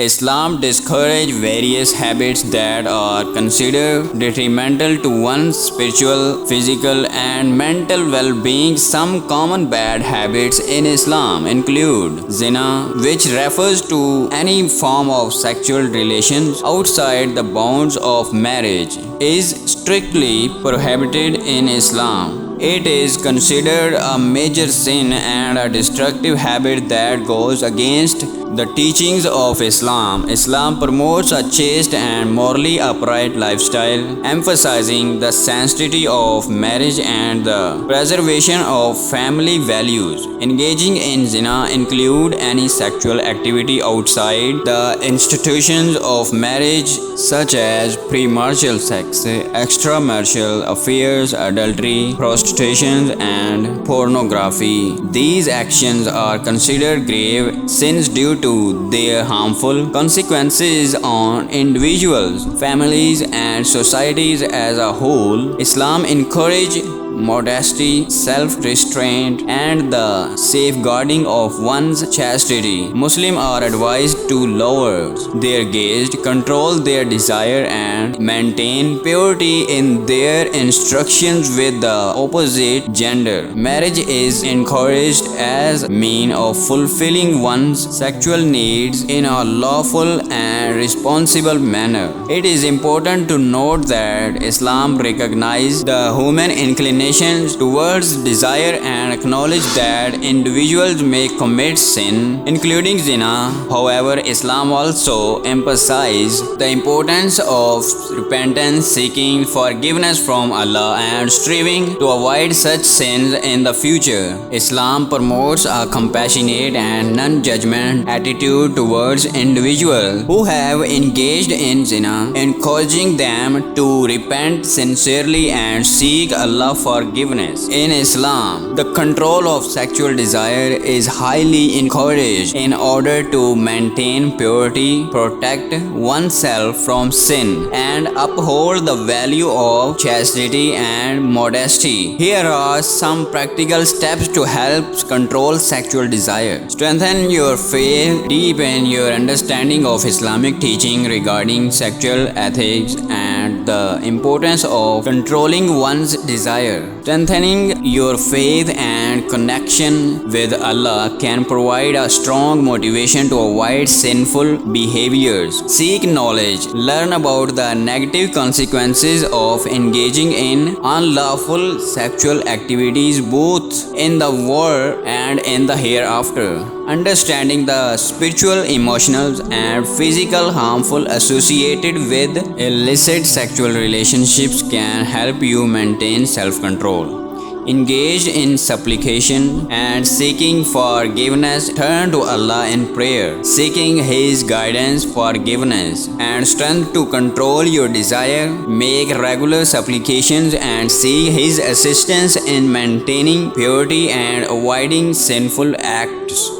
Islam discourages various habits that are considered detrimental to one's spiritual, physical, and mental well-being. Some common bad habits in Islam include zina, which refers to any form of sexual relations outside the bounds of marriage, is strictly prohibited in Islam. It is considered a major sin and a destructive habit that goes against the teachings of Islam. Islam promotes a chaste and morally upright lifestyle, emphasizing the sanctity of marriage and the preservation of family values. Engaging in zina include any sexual activity outside the institutions of marriage, such as premarital sex, extramarital affairs, adultery, prostitution, and pornography. These actions are considered grave sins due to their harmful consequences on individuals, families, and societies as a whole. Islam encourages modesty, self-restraint, and the safeguarding of one's chastity. Muslims are advised to lower their gaze, control their desire, and maintain purity in their interactions with the opposite gender. Marriage is encouraged as a means of fulfilling one's sexual needs in a lawful and responsible manner. It is important to note that Islam recognizes the human inclination towards desire and acknowledge that individuals may commit sin, including zina. However, Islam also emphasizes the importance of repentance, seeking forgiveness from Allah, and striving to avoid such sins in the future. Islam promotes a compassionate and non-judgment attitude towards individuals who have engaged in zina, encouraging them to repent sincerely and seek Allah forgiveness. In Islam, the control of sexual desire is highly encouraged in order to maintain purity, protect oneself from sin, and uphold the value of chastity and modesty. Here are some practical steps to help control sexual desire. Strengthen your faith, deepen your understanding of Islamic teaching regarding sexual ethics and the importance of controlling one's desire. Strengthening your faith and connection with Allah can provide a strong motivation to avoid sinful behaviors. Seek knowledge. Learn about the negative consequences of engaging in unlawful sexual activities both in the world and in the hereafter. Understanding the spiritual, emotional, and physical harmful associated with illicit sexual relationships can help you maintain self-control. Engage in supplication and seeking forgiveness. Turn to Allah in prayer, seeking His guidance, forgiveness, and strength to control your desire. Make regular supplications and seek His assistance in maintaining purity and avoiding sinful acts.